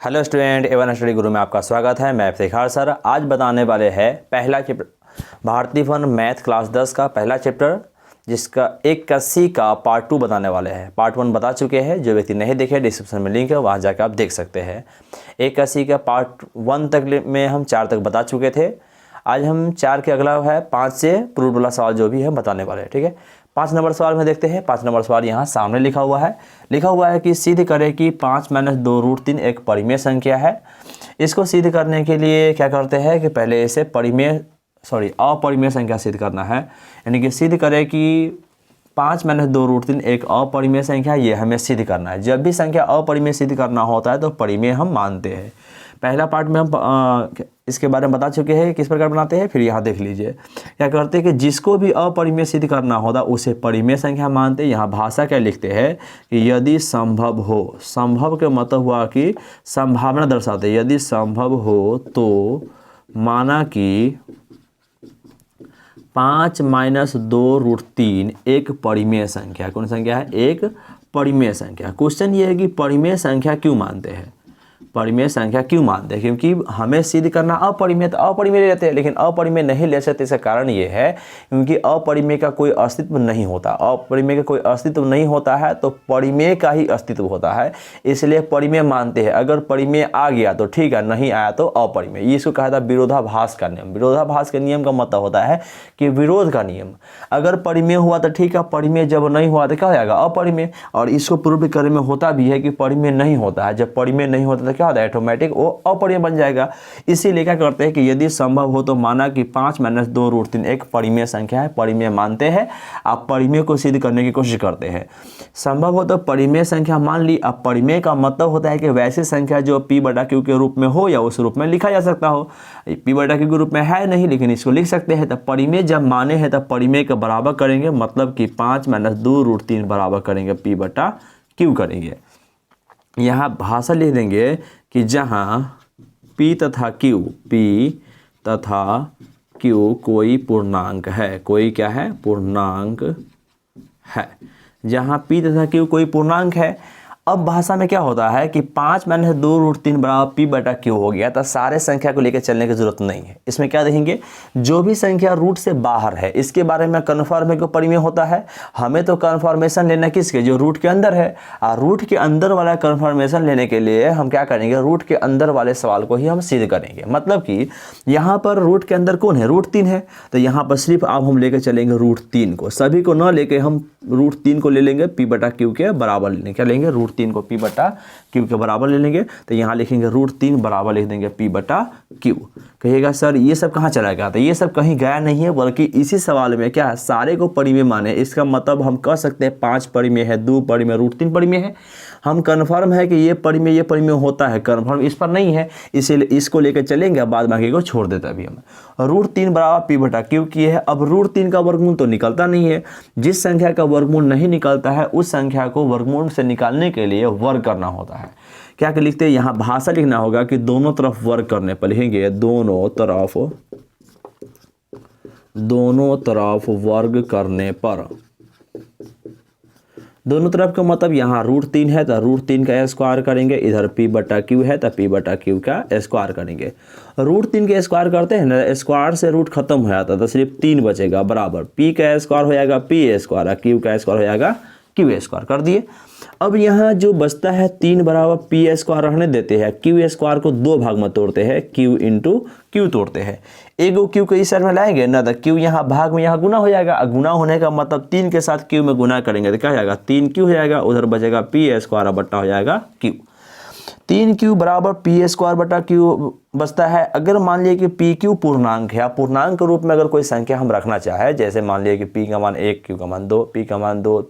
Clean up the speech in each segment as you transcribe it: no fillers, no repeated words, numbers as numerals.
Hello student, Avon study गुरु में आपका स्वागत है। मैं इफ्तिखार सर। आज बताने वाले हैं पहला चैप्टर भारतीय वन मैथ क्लास 10 का पहला चैप्टर, जिसका 81 का पार्ट 2 बताने वाले हैं। पार्ट 1 बता चुके हैं, जो व्यक्ति नहीं देखे डिस्क्रिप्शन में लिंक है, वहाँ जाकर आप देख सकते हैं। 81 का पार्ट 1 तक में हम 4 तक बता चुके थे। आज हम 4 के अगला है 5 से प्रूफ वाला सवाल जो भी है बताने वाले हैं। ठीक है, 5 नंबर सवाल में देखते हैं। 5 नंबर सवाल यहाँ सामने लिखा हुआ है कि सिद्ध करें कि 5 - 2√3 एक परिमेय संख्या है। इसको सिद्ध करने के लिए क्या करते हैं कि पहले इसे अपरिमेय संख्या सिद्ध करना है। यानी कि सिद्ध करें कि 5 - 2√3 एक अपरिमेय संख्या, ये हमें सिद्ध करना है। जब भी संख्या अपरिमेय सिद्ध करना होता है तो परिमेय हम मानते हैं। पहला पार्ट में हम इसके बारे में बता चुके हैं किस प्रकार बनाते हैं। फिर यहाँ देख लीजिए क्या करते हैं कि जिसको भी अपरिमेय सिद्ध करना होता उसे परिमेय संख्या मानते हैं। यहाँ भाषा क्या लिखते हैं कि यदि संभव हो, संभव के मतलब हुआ कि संभावना दर्शाते हैं। यदि संभव हो तो माना कि 5 - 2√3 एक परिमेय संख्या। कौन संख्या है? एक परिमेय संख्या। क्वेश्चन ये है कि परिमेय संख्या क्यों मानते हैं? परिमेय संख्या क्यों मानते हैं? क्योंकि हमें सिद्ध करना अपरिमेय, तो अपरिमेय ले लेते हैं, लेकिन अपरिमेय नहीं ले सकते। इसका कारण ये है क्योंकि अपरिमेय का कोई अस्तित्व नहीं होता। अपरिमेय का कोई अस्तित्व नहीं होता है तो परिमेय का ही अस्तित्व होता है, इसलिए परिमेय मानते हैं। अगर परिमेय आ गया तो ठीक है, नहीं आया तो अपरिमेय। ये इसको कहा था विरोधाभास का नियम। विरोधाभास के नियम का मतलब होता है कि विरोध का नियम। अगर परिमेय हुआ तो ठीक है, परिमेय जब नहीं हुआ तो क्या हो जाएगा? अपरिमेय। और इसको प्रूव करने में होता भी है कि परिमेय नहीं होता है। जब परिमेय नहीं होता तो क्या होता है? ऑटोमेटिक वो अपरिमेय बन जाएगा। इसीलिए क्या करते हैं कि यदि संभव हो तो माना कि 5 - 2√3 एक परिमेय संख्या है, परिमेय मानते हैं। आप परिमेय को सिद्ध करने की कोशिश करते हैं। संभव हो तो परिमेय संख्या मान ली। अब परिमेय का मतलब होता है कि वैसी संख्या जो P/Q के रूप में हो या उस रूप में लिखा जा सकता हो। P/Q के रूप में है नहीं, लेकिन इसको लिख सकते हैं। तब परिमेय जब माने हैं तब परिमेय का बराबर करेंगे, मतलब कि 5 - 2√3 बराबर करेंगे P/Q करेंगे। यहाँ भाषा लिख देंगे कि जहाँ P तथा Q कोई पूर्णांक है। कोई क्या है? पूर्णांक है। जहाँ P तथा Q कोई पूर्णांक है। अब भाषा में क्या होता है कि 5 - 2√3 बराबर P/Q हो गया तो सारे संख्या को लेकर चलने की जरूरत नहीं है। इसमें क्या देखेंगे? जो भी संख्या रूट से बाहर है इसके बारे में कन्फर्म को परिमेय होता है। हमें तो कन्फर्मेशन लेना किसके? जो रूट के अंदर है। और रूट के अंदर वाला कन्फर्मेशन लेने के लिए हम क्या करेंगे? रूट के अंदर वाले सवाल को ही हम सिद्ध करेंगे। मतलब कि यहाँ पर रूट के अंदर कौन है? √3 है। तो यहाँ पर सिर्फ अब हम लेकर चलेंगे √3 को। सभी को न लेके हम √3 को ले लेंगे, P/Q के बराबर लेंगे। क्या लेंगे? √3 को P/Q के बराबर ले लेंगे। तो यहाँ लिखेंगे √3 बराबर लिख देंगे P/Q। कहिएगा सर ये सब कहाँ चला गया? तो ये सब कहीं गया नहीं है, बल्कि इसी सवाल में क्या है, सारे को परिमेय माने। इसका मतलब हम कह सकते हैं 5 परिमेय है, 2 परिमेय, √3 परिमेय है। हम कन्फर्म है कि ये परिमेय होता है, कन्फर्म इस पर नहीं है, इसीलिए इसको लेकर चलेंगे, बाद बाकी को छोड़ देते अभी हम। √3 बराबर P/Q की है। अब √3 का वर्गमूल तो निकलता नहीं है। जिस संख्या का वर्गमूल नहीं निकलता है उस संख्या को वर्गमूल से निकालने के लिए वर्ग करना होता है। क्या लिखते हैं? यहाँ भाषा लिखना होगा कि दोनों तरफ वर्ग करने पर लिखेंगे दोनों तरफ वर्ग करने पर। दोनों तरफ का मतलब यहाँ √3 है तो √3 का स्क्वायर करेंगे। इधर P/Q है तो P/Q का स्क्वायर करेंगे। √3 के स्क्वायर करते हैं ना, स्क्वायर से रूट खत्म हो जाता है तो सिर्फ 3 बचेगा बराबर। P का स्क्वायर हो जाएगा P स्क्वायर, Q का स्क्वायर हो जाएगा Q स्क्वायर। कर दिए। अब यहाँ जो बचता है 3 बराबर P स्क्वायर रहने देते हैं। Q स्क्वायर को 2 भाग में तोड़ते हैं, Q × Q तोड़ते हैं। एक Q को इस साइड में लाएंगे ना तो Q यहाँ भाग में यहाँ गुना हो जाएगा। गुना होने का मतलब 3 के साथ Q में गुना करेंगे तो क्या हो जाएगा? 3Q हो जाएगा। उधर बचेगा P स्क्वायर बट्टा हो जाएगा Q। 3Q बराबर P स्क्वायर Q बचता है। अगर मान लिया कि PQ पूर्णांक है, पूर्णांक के रूप में अगर कोई संख्या हम रखना चाहे, जैसे मान लिया कि P का मान 1, Q का मान 2, P का मान 2,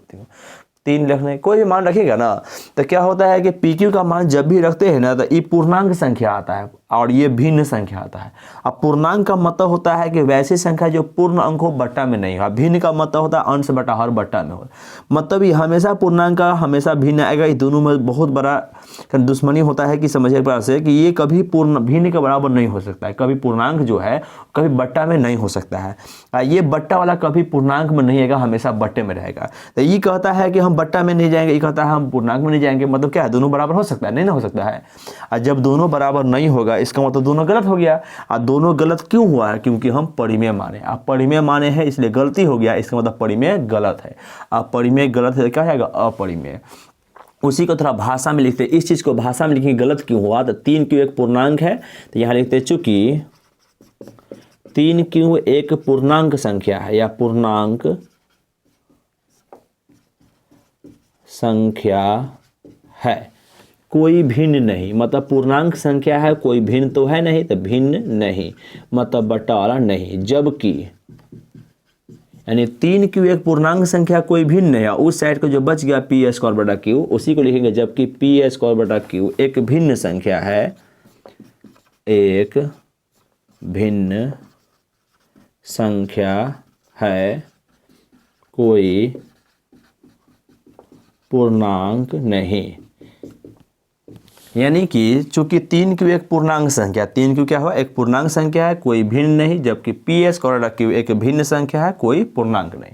3 रखने, कोई भी मान रखेगा ना तो क्या होता है कि PQ का मान जब भी रखते हैं ना तो ये पूर्णांक संख्या आता है। और ये भिन्न संख्या आता है। अब पूर्णांक का मतलब होता है कि वैसी संख्या जो पूर्ण अंक हो बट्टा में नहीं हो। भिन्न का मतलब होता है अंश बटा हर बट्टा में हो। मतलब ये हमेशा पूर्णांक का हमेशा भिन्न आएगा। ये दोनों में बहुत बड़ा दुश्मनी होता है कि समझिए प्रकार से कि ये कभी पूर्ण भिन्न के बराबर नहीं हो सकता है। कभी पूर्णांक जो है कभी बट्टा में नहीं हो सकता है। ये बट्टा वाला कभी पूर्णांक में नहीं आएगा, हमेशा बट्टे में रहेगा। तो ये कहता है कि हम बट्टा में नहीं जाएंगे, ये कहता है हम पूर्णांक में नहीं जाएंगे। मतलब क्या है, दोनों बराबर हो सकता है? नहीं ना हो सकता है। और जब दोनों बराबर नहीं होगा इसका मतलब दोनों गलत हो गया। और दोनों गलत क्यों हुआ है? क्योंकि हम परिमेय माने। आप परिमेय माने हैं इसलिए गलती हो गया, इसका मतलब परिमेय गलत है। आप परिमेय गलत है क्या आएगा? अपरिमेय। उसी को थोड़ा भाषा में लिखते हैं। इस चीज़ को भाषा में लिखेंगे गलत क्यों हुआ, तो 3 क्यों एक पूर्णांक है, तो यहाँ लिखते हैं चूंकि 3 क्यों एक पूर्णांक संख्या है या पूर्णांक संख्या है, कोई भिन्न नहीं। मतलब पूर्णांक संख्या है, कोई भिन्न तो है नहीं, तो भिन्न नहीं मतलब बटाला नहीं। जबकि यानी 3 क्यू एक पूर्णांक संख्या कोई भिन्न नहीं है। उस साइड को जो बच गया पी स्क्वायर बटा क्यू उसी को लिखेंगे। जबकि पी स्क्वायर बटा क्यू एक भिन्न संख्या है, एक भिन्न संख्या है, कोई पूर्णांक नहीं। यानी कि चूंकि 3 क्यू एक पूर्णांक संख्या, 3 क्यू क्या हुआ? एक पूर्णांक संख्या है, कोई भिन्न नहीं। जबकि पी स्क्वायर बटा क्यू एक भिन्न संख्या है, कोई पूर्णांक नहीं।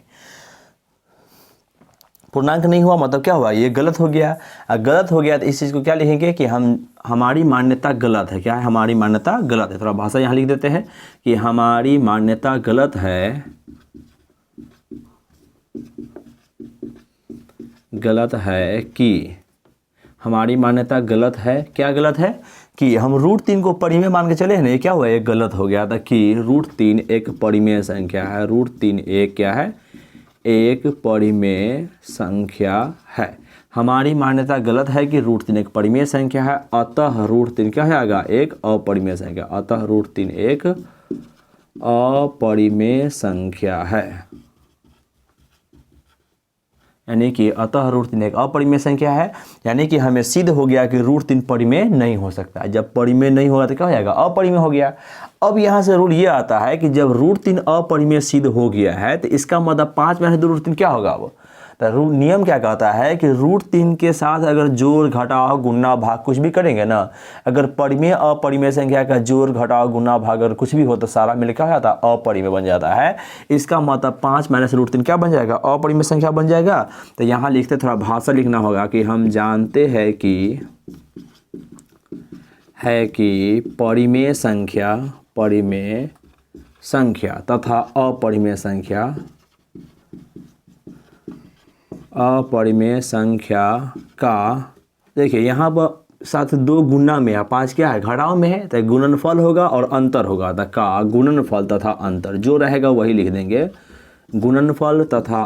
पूर्णांक नहीं हुआ मतलब क्या हुआ? ये गलत हो गया। गलत हो गया तो इस चीज़ को क्या लिखेंगे कि हमारी मान्यता गलत है। क्या है? हमारी मान्यता गलत है। थोड़ा भाषा यहाँ लिख देते हैं कि हमारी मान्यता गलत है, गलत है कि हमारी मान्यता गलत है। क्या गलत है? कि हम √3 को परिमेय मान के चले हैं ना, ये क्या हुआ? ये गलत हो गया था कि √3 एक परिमेय संख्या है। √3 एक क्या है? एक परिमेय संख्या है। हमारी मान्यता गलत है कि √3 एक परिमेय संख्या है, अतः √3 क्या आएगा? एक अपरिमेय संख्या। अतः √3 एक अपरिमेय संख्या है। यानी कि अतः √3 एक अपरिमेय संख्या है। यानी कि हमें सिद्ध हो गया कि √3 परिमेय नहीं हो सकता। जब परिमेय नहीं होगा तो क्या हो जाएगा? अपरिमेय हो गया। अब यहाँ से रूल ये आता है कि जब √3 अपरिमेय सिद्ध हो गया है तो इसका मतलब 5 में 2 √3 क्या होगा? अब तो नियम क्या कहता है कि √3 के साथ अगर जोड़ घटाव गुणा भाग कुछ भी करेंगे ना, अगर परिमेय अपरिमेय संख्या का जोड़ घटाव गुणा भाग अगर कुछ भी हो तो सारा मिल क्या हो जाता है? अपरिमेय बन जाता है। इसका मतलब 5 - √3 क्या बन जाएगा? अपरिमेय संख्या बन जाएगा। तो यहाँ लिखते थोड़ा भाषा लिखना होगा कि हम जानते हैं कि परिमेय संख्या तथा अपरिमेय संख्या का, देखिए यहाँ पर साथ 2 गुना में है, 5 क्या है? घटाव में है, तो गुणनफल होगा और अंतर होगा। तो का गुणनफल तथा अंतर जो रहेगा वही लिख देंगे। गुणनफल तथा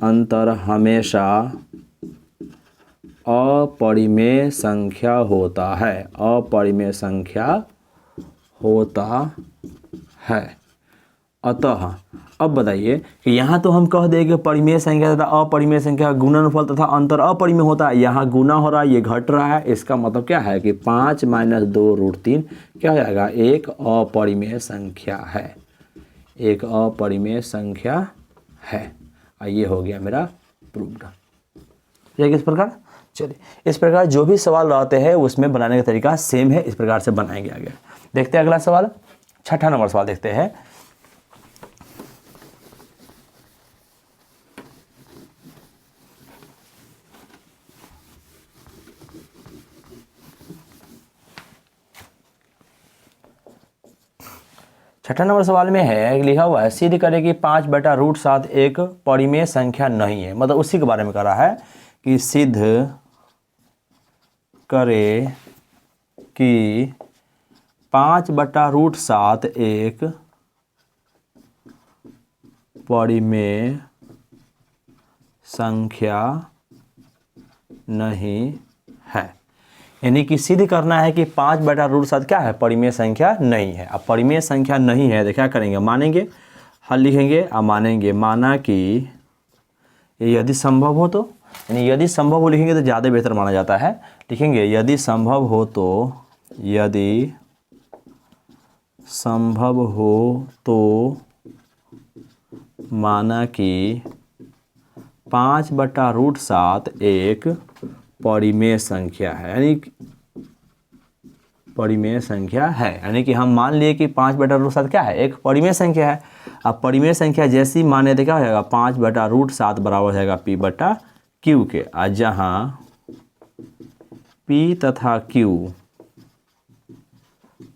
अंतर हमेशा अपरिमेय संख्या होता है। अपरिमेय संख्या होता है। अतः अब बताइए कि यहाँ तो हम कह देंगे परिमेय संख्या तथा अपरिमेय संख्या गुणनफल तथा अंतर अपरिमेय होता है। यहाँ गुना हो रहा है, ये घट रहा है। इसका मतलब क्या है कि 5 - 2 √3 क्या हो जाएगा? एक अपरिमेय संख्या है। एक अपरिमेय संख्या है। ये हो गया मेरा प्रूव्ड। ठीक है इस प्रकार। चलिए इस प्रकार जो भी सवाल रहते हैं उसमें बनाने का तरीका सेम है, इस प्रकार से बनाएंगे आगे। देखते हैं अगला सवाल, 6ठा नंबर सवाल देखते हैं। छठा नंबर सवाल में है, लिखा हुआ है सिद्ध करे कि 5 बटा √7 एक परिमेय संख्या नहीं है। मतलब उसी के बारे में कह रहा है कि सिद्ध करे कि 5 बटा √7 एक परिमेय संख्या नहीं है। यानी कि सिद्ध करना है कि 5 बटा √7 क्या है? परिमेय संख्या नहीं है। अब परिमेय संख्या नहीं है तो क्या करेंगे? मानेंगे, हल लिखेंगे और मानेंगे। माना कि यदि संभव हो तो यानी यदि संभव हो लिखेंगे तो ज़्यादा बेहतर माना जाता है। लिखेंगे यदि संभव हो तो, यदि संभव हो तो माना कि 5/√7 एक परिमेय संख्या है, यानी परिमेय संख्या है। यानी कि हम मान लिए कि 5/√7 क्या है, एक परिमेय संख्या है। अब परिमेय संख्या जैसी माने तो क्या हो जाएगा, 5/√7 बराबर हो जाएगा P/Q के। जहाँ P तथा Q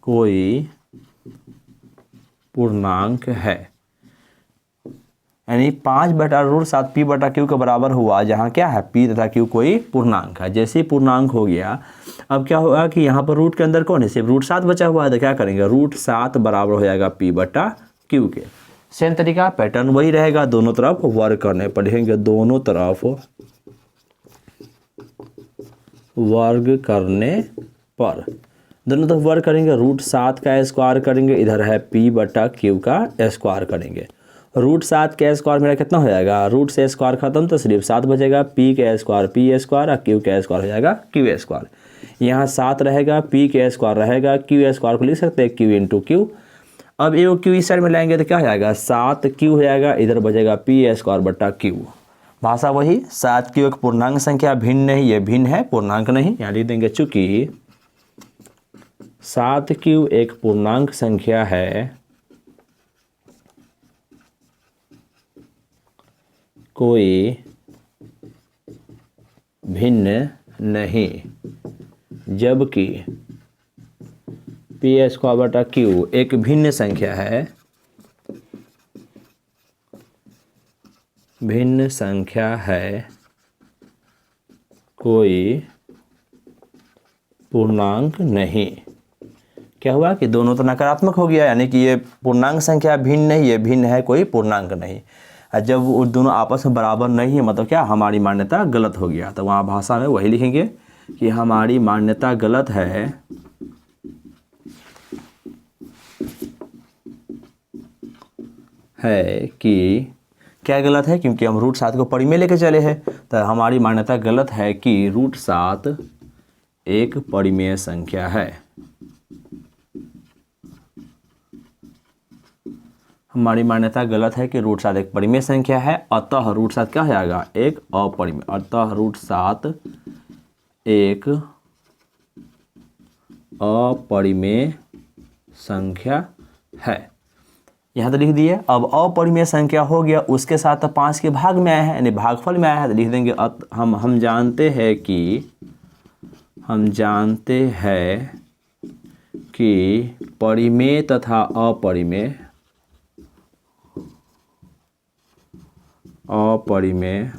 कोई पूर्णांक है, यानी 5/√7 P/Q के बराबर हुआ जहाँ क्या है, P तथा Q कोई पूर्णांक है। जैसे ही पूर्णांक हो गया, अब क्या होगा कि यहाँ पर रूट के अंदर कौन है, सिर्फ √7 बचा हुआ है, तो क्या करेंगे, √7 बराबर हो जाएगा P/Q के। सेम तरीका, पैटर्न वही रहेगा, दोनों तरफ वर्ग करने पर लिखेंगे, दोनों तरफ वर्ग करने पर, दोनों तरफ वर्ग करेंगे, √7 का स्क्वायर करेंगे, इधर है P/Q का स्क्वायर करेंगे। √7 का स्क्वायर मेरा कितना हो जाएगा, रूट से स्क्वायर खत्म तो सिर्फ 7 बचेगा, P का स्क्वायर P स्क्वायर और Q का स्क्वायर हो जाएगा Q स्क्वायर। यहाँ 7 रहेगा, P का स्क्वायर रहेगा, Q स्क्वायर को लिख सकते हैं Q/Q। अब ये Q इस साइड में लाएंगे तो क्या हो जाएगा, 7Q हो जाएगा, इधर बचेगा P²/Q। भाषा वही, 7Q एक पूर्णांक संख्या, भिन्न नहीं, ये भिन्न है, पूर्णांक नहीं। यहाँ लिख देंगे चूंकि 7Q एक पूर्णांक संख्या है, कोई भिन्न नहीं, जबकि P² एक भिन्न संख्या है, भिन्न संख्या है, कोई पूर्णांक नहीं। क्या हुआ कि दोनों तो नकारात्मक हो गया, यानी कि ये पूर्णांक संख्या भिन्न नहीं, ये भिन्न है, कोई पूर्णांक नहीं। जब वो दोनों आपस में बराबर नहीं है, मतलब क्या, हमारी मान्यता गलत हो गया। तो वहाँ भाषा में वही लिखेंगे कि हमारी मान्यता गलत है, कि क्या गलत है, क्योंकि हम √7 को परिमेय लेके चले हैं, तो हमारी मान्यता गलत है कि √7 एक परिमेय संख्या है। हमारी मान्यता गलत है कि √7 एक परिमेय संख्या है, अतः √7 क्या हो जाएगा, एक अपरिमेय, अतः √7 एक अपरिमेय संख्या है। यहाँ तो लिख दिए। अब अपरिमेय संख्या हो गया, उसके साथ तो 5 के भाग में आया है, यानी भागफल में आया है, तो लिख देंगे हम जानते हैं कि परिमेय तथा अपरिमेय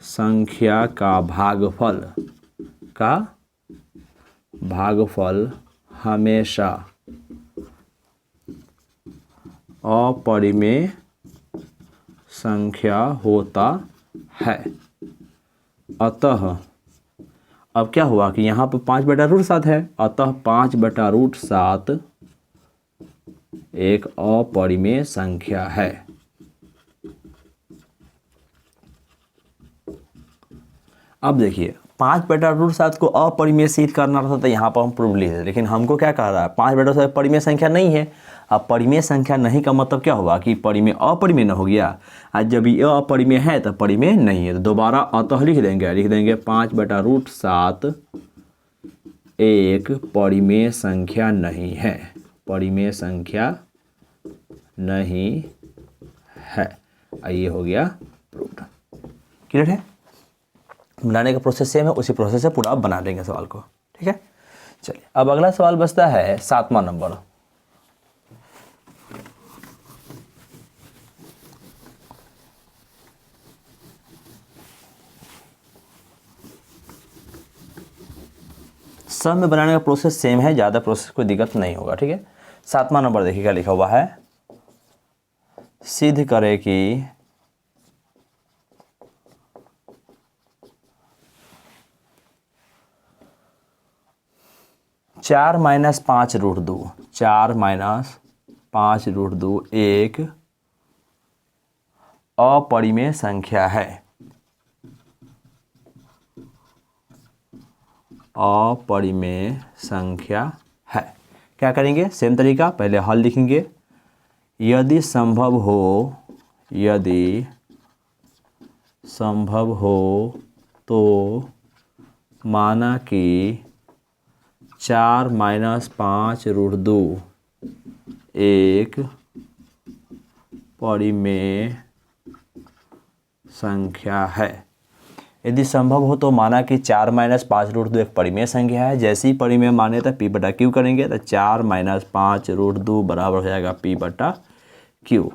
संख्या का भागफल हमेशा अपरिमेय संख्या होता है। अतः अब क्या हुआ कि यहाँ पर 5/√7 है, अतः 5/√7 एक अपरिमेय संख्या है। अब देखिए, 5/√7 को अपरिमेय सिद्ध करना था, तो यहाँ पर हम प्रूव लिख देते, लेकिन हमको क्या कह रहा है, 5/√7 परिमेय संख्या नहीं है। अब परिमेय संख्या नहीं का मतलब क्या हुआ कि परिमेय अपरिमेय न हो गया। आज जब ये अपरिमेय है तो परिमेय नहीं है, तो दोबारा अतः लिख देंगे 5/√7 एक परिमेय संख्या नहीं है, परिमेय संख्या नहीं है। ये हो गया प्रूव्ड। क्लियर है? बनाने का प्रोसेस सेम है, उसी प्रोसेस से पूरा बना देंगे सवाल को। ठीक है, चलिए अब अगला सवाल बचता है 7वां नंबर। सब में बनाने का प्रोसेस सेम है, ज़्यादा प्रोसेस कोई दिक्कत नहीं होगा। ठीक है, 7वां नंबर देखिए क्या लिखा हुआ है, सिद्ध करे कि 4 - 5√2, 4 - 5√2 एक अपरिमेय संख्या है। अपरिमेय संख्या है। क्या करेंगे, सेम तरीका, पहले हल लिखेंगे। यदि संभव हो तो माना कि 4 - 5√2 एक परिमेय संख्या है। यदि संभव हो तो माना कि 4 - 5√2 एक परिमेय संख्या है। जैसे ही परिमेय माने तो P/Q करेंगे, तो 4 - 5√2 बराबर हो जाएगा P/Q।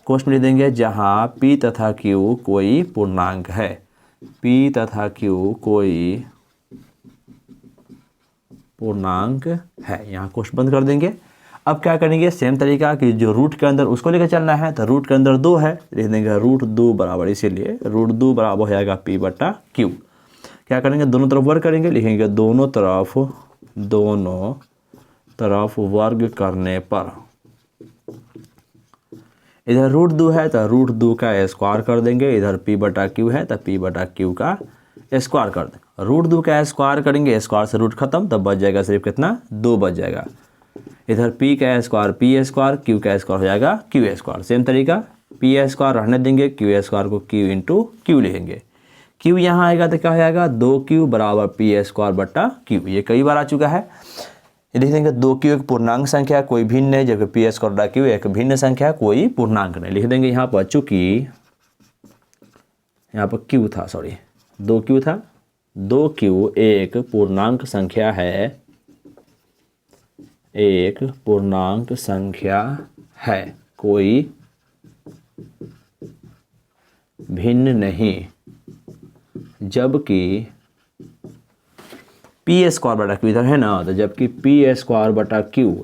क्वेश्चन लिख देंगे जहाँ P तथा Q कोई पूर्णांक है। P तथा Q कोई पूर्णांक है। यहाँ क्वेश्चन बंद कर देंगे। अब क्या करेंगे, सेम तरीका कि जो रूट के अंदर उसको लेकर चलना है, तो रूट के अंदर 2 है, लिख देंगे √2 बराबर, इसीलिए √2 बराबर हो जाएगा P/Q। क्या करेंगे, दोनों तरफ वर्ग करेंगे, लिखेंगे दोनों तरफ वर्ग करने पर, इधर √2 है तो √2 का स्क्वायर कर देंगे, इधर P/Q है तो P/Q का स्क्वायर कर देंगे। √2 का स्क्वायर करेंगे, स्क्वायर से रूट खत्म, तब बच जाएगा सिर्फ कितना, 2 बच जाएगा। इधर P का स्क्वायर Q का स्क्वायर हो जाएगा Q²। सेम तरीका, P² रहने देंगे, Q² को Q लिखेंगे। Q यहाँ आएगा तो क्या हो जाएगा, 2Q बराबर P²/Q। ये कई बार आ चुका है। ये लिख देंगे 2Q एक पूर्णांक संख्या कोई भिन्न नहीं, जबकि P² एक भिन्न संख्या कोई पूर्णांक नहीं। लिख देंगे यहाँ पर, चूंकि यहाँ पर Q था, सॉरी 2Q था, 2Q एक पूर्णांक संख्या है, एक पूर्णांक संख्या है, कोई भिन्न नहीं, जबकि P² इधर है ना, तो जबकि P²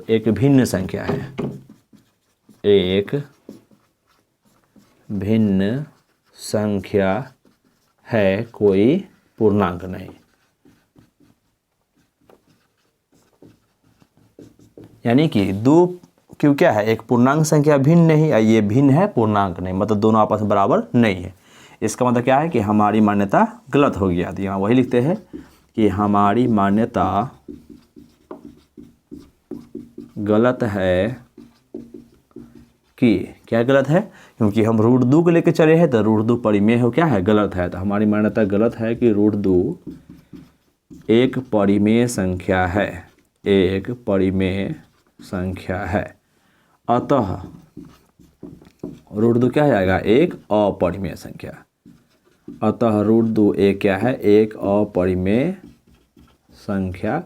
एक भिन्न संख्या है, एक भिन्न संख्या है, कोई पूर्णांक नहीं। यानी कि 2Q क्या है, एक पूर्णांक संख्या भिन्न नहीं, ये भिन्न है पूर्णांक नहीं, मतलब दोनों आपस में बराबर नहीं है। इसका मतलब क्या है कि हमारी मान्यता गलत हो गया। तो यहाँ वही लिखते हैं कि हमारी मान्यता गलत है। कि क्या गलत है, क्योंकि हम √2 को लेकर चले हैं, तो √2 परिमेय हो, क्या है, गलत है। तो हमारी मान्यता गलत है कि √2 एक परिमेय संख्या है, एक परिमेय संख्या है। अतः √2 क्या हो जाएगा, एक अपरिमेय संख्या। अतः √2 एक क्या है, एक अपरिमेय संख्या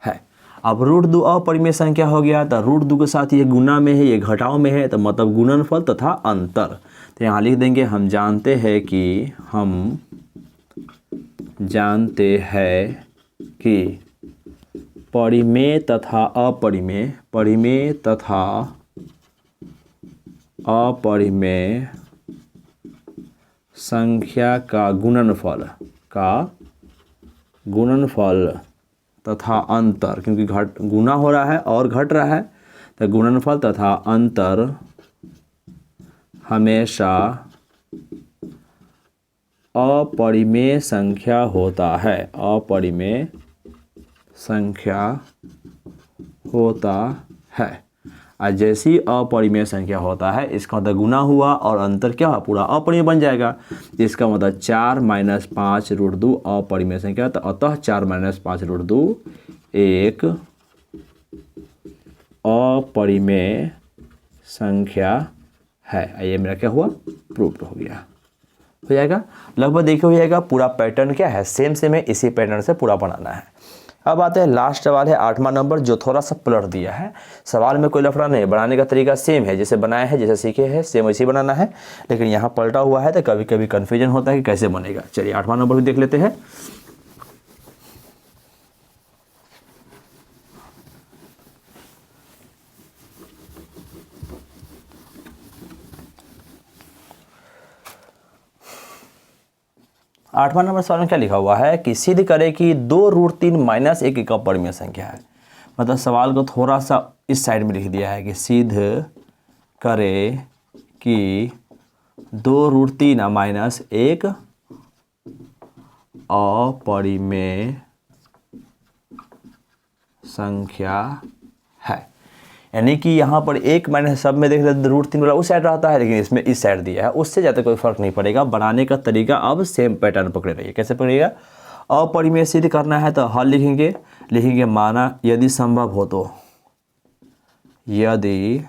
है। अब √2 अपरिमेय संख्या हो गया, तो √2 के साथ ये गुना में है, ये घटाव में है, तो मतलब गुणनफल तथा अंतर। तो यहाँ लिख देंगे हम जानते हैं कि परिमेय तथा अपरिमेय संख्या का गुणनफल तथा अंतर, क्योंकि गुना हो रहा है और घट रहा है, तो गुणनफल तथा अंतर हमेशा अपरिमेय संख्या होता है, अपरिमेय संख्या होता है। और जैसी अपरिमेय संख्या होता है, इसका मतलब गुना हुआ और अंतर क्या हुआ, पूरा अपरिमेय बन जाएगा। इसका मतलब 4 - 5√2 अपरिमेय संख्या, तो अतः 4 - 5√2 एक अपरिमेय संख्या है। ये मेरा क्या हुआ, प्रूफ हो गया, हो जाएगा। लगभग देखिए हो जाएगा। पूरा पैटर्न क्या है, सेम है, इसी पैटर्न से पूरा बनाना है। अब आते हैं लास्ट सवाल है 8वां नंबर, जो थोड़ा सा पलट दिया है। सवाल में कोई लफड़ा नहीं, बनाने का तरीका सेम है, जैसे बनाया है, जैसे सीखे हैं, सेम वैसे ही बनाना है, लेकिन यहाँ पलटा हुआ है, तो कभी कभी कन्फ्यूजन होता है कि कैसे बनेगा। चलिए 8वां नंबर भी देख लेते हैं। आठवां नंबर सवाल में क्या लिखा हुआ है कि सिद्ध करे कि 2√3 - 1 एक अपरिमेय संख्या है। मतलब सवाल को थोड़ा सा इस साइड में लिख दिया है कि सिद्ध करे कि 2√3 - 1 अपरिमेय संख्या है। यानी कि यहाँ पर एक मैंने सब में देख लिया √3 वाला उस साइड रहता है, लेकिन इसमें इस साइड दिया है, उससे ज़्यादा कोई फर्क नहीं पड़ेगा। बनाने का तरीका अब सेम पैटर्न पकड़े रहिए। कैसे पकड़ेगा? अपरिमेय सिद्ध करना है तो हल लिखेंगे माना यदि संभव हो तो, यदि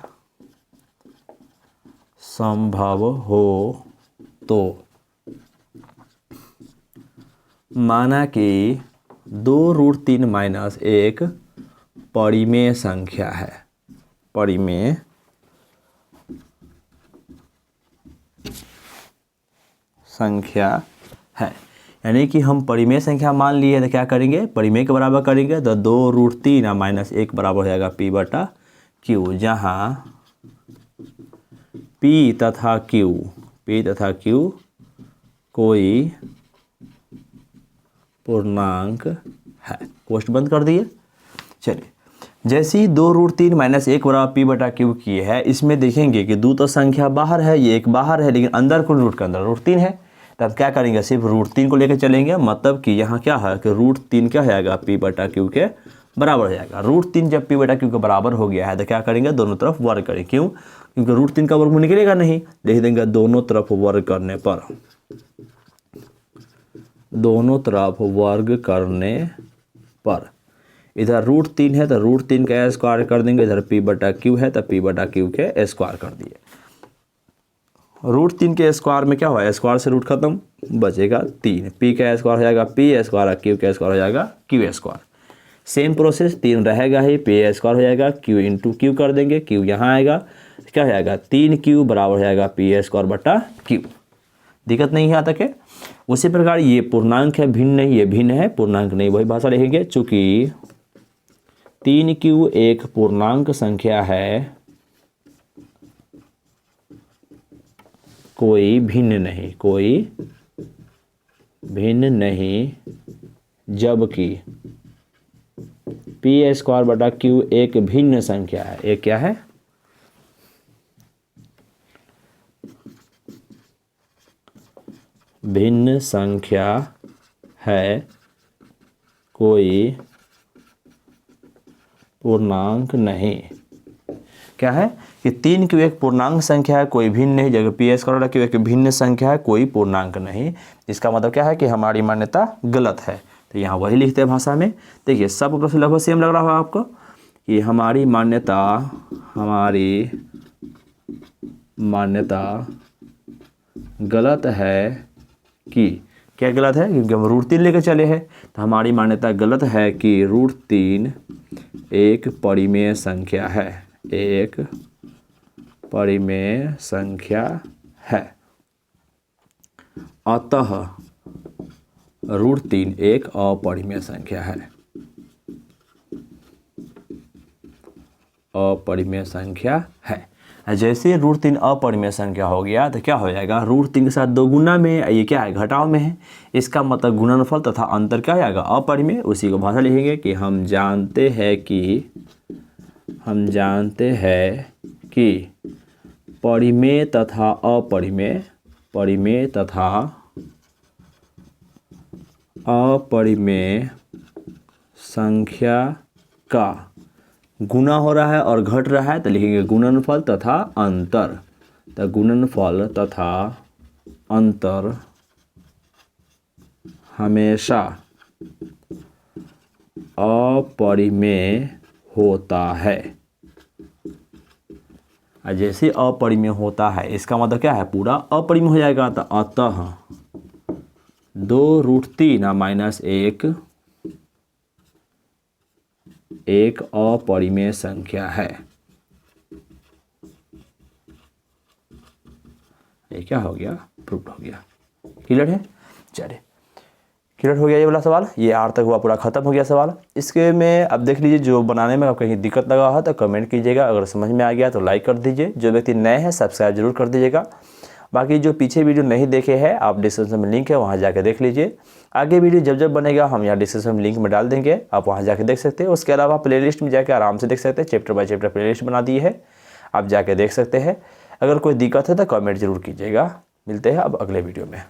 संभव हो तो माना कि 2√3 माइनस 1 परिमेय संख्या है। परिमेय संख्या है, यानी कि हम परिमेय संख्या मान लिए तो क्या करेंगे? परिमेय के बराबर करेंगे तो 2√3 माइनस 1 बराबर हो जाएगा P/Q, जहाँ P तथा Q कोई पूर्णांक है। कोष्ठ बंद कर दिए। चलिए, जैसे ही 2√3 माइनस 1 बराबर P/Q की है, इसमें देखेंगे कि 2 तो संख्या बाहर है, ये एक बाहर है, लेकिन अंदर कुल रूट के अंदर √3 है। तब क्या करेंगे? सिर्फ √3 को लेकर चलेंगे। मतलब कि यहाँ क्या है कि √3 क्या हो जाएगा? P/Q के बराबर हो जाएगा। √3 जब P/Q के बराबर हो गया है तो क्या करेंगे? दोनों तरफ वर्ग करें। क्यों? क्योंकि √3 का वर्ग निकलेगा नहीं। लिख देंगे दोनों तरफ वर्ग करने पर, इधर √3 है तो √3 का स्क्वायर कर देंगे, इधर P/Q है तो P/Q के स्क्वायर कर दिए। √3 के स्क्वायर में क्या हुआ? स्क्वायर से रूट खत्म, बचेगा 3। P का स्क्वायर हो जाएगा P स्क्वायर, Q का स्क्वायर हो जाएगा Q स्क्वायर। सेम प्रोसेस, 3 रहेगा ही, P स्क्वायर हो जाएगा, Q इंटू Q कर देंगे, Q यहाँ आएगा, क्या हो जाएगा? 3Q बराबर हो जाएगा P स्क्वायर बटा Q। दिक्कत नहीं है यहाँ तक है। उसी प्रकार ये पूर्णांक है, भिन्न नहीं, ये भिन्न है, पूर्णांक नहीं, वही भाषा लिखेंगे। चूंकि 3Q एक पूर्णांक संख्या है, कोई भिन्न नहीं, जबकि P स्क्वायर बटा Q एक भिन्न संख्या है। एक क्या है? भिन्न संख्या है, कोई पूर्णांक नहीं। क्या है कि 3Q एक पूर्णांक संख्या है, कोई भिन्न नहीं, जबकि P स्क्वायर बटा Q एक भिन्न संख्या है, कोई पूर्णांक नहीं। इसका मतलब क्या है कि हमारी मान्यता गलत है। तो यहाँ वही लिखते हैं भाषा में। देखिए, सब प्रश्न लगभग सेम लग रहा होगा आपको कि हमारी मान्यता गलत है कि क्या गलत है? क्योंकि हम √3 लेकर चले हैं, तो हमारी मान्यता गलत है कि √3 एक परिमेय संख्या है, एक परिमेय संख्या है। अतः √3 एक अपरिमेय संख्या है, अपरिमेय संख्या है। जैसे √3 अपरिमेय संख्या हो गया तो क्या हो जाएगा? √3 के साथ 2 गुना में, ये क्या है? घटाव में है। इसका मतलब गुणनफल तथा अंतर क्या आएगा? अपरिमेय। उसी को भाषा लिखेंगे कि हम जानते हैं कि परिमेय तथा अपरिमेय संख्या का गुना हो रहा है और घट रहा है, तो लिखेंगे गुणनफल तथा अंतर। तो गुणनफल तथा अंतर हमेशा अपरिमेय होता है। जैसे अपरिमेय होता है, इसका मतलब क्या है? पूरा अपरिमेय हो जाएगा। तो अतः 2√3 माइनस 1 एक अपरिमेय संख्या है। ये क्या हो गया? प्रूफ हो गया। क्लियर है? चलिए, क्लियर हो गया ये वाला सवाल। ये आर तक हुआ, पूरा खत्म हो गया सवाल। इसके में अब देख लीजिए, जो बनाने में आपको कहीं दिक्कत लगा हो तो कमेंट कीजिएगा। अगर समझ में आ गया तो लाइक कर दीजिए। जो व्यक्ति नए हैं सब्सक्राइब जरूर कर दीजिएगा। बाकी जो पीछे वीडियो नहीं देखे हैं, आप डिस्क्रिप्शन में लिंक है, वहाँ जाकर देख लीजिए। आगे वीडियो जब बनेगा हम यहाँ डिस्क्रिप्शन में लिंक में डाल देंगे, आप वहाँ जाकर देख सकते हैं। उसके अलावा प्लेलिस्ट में जाकर आराम से देख सकते हैं, चैप्टर बाय चैप्टर प्लेलिस्ट बना दी है, आप जाके देख सकते हैं। अगर कोई दिक्कत है तो कमेंट जरूर कीजिएगा। मिलते हैं अब अगले वीडियो में।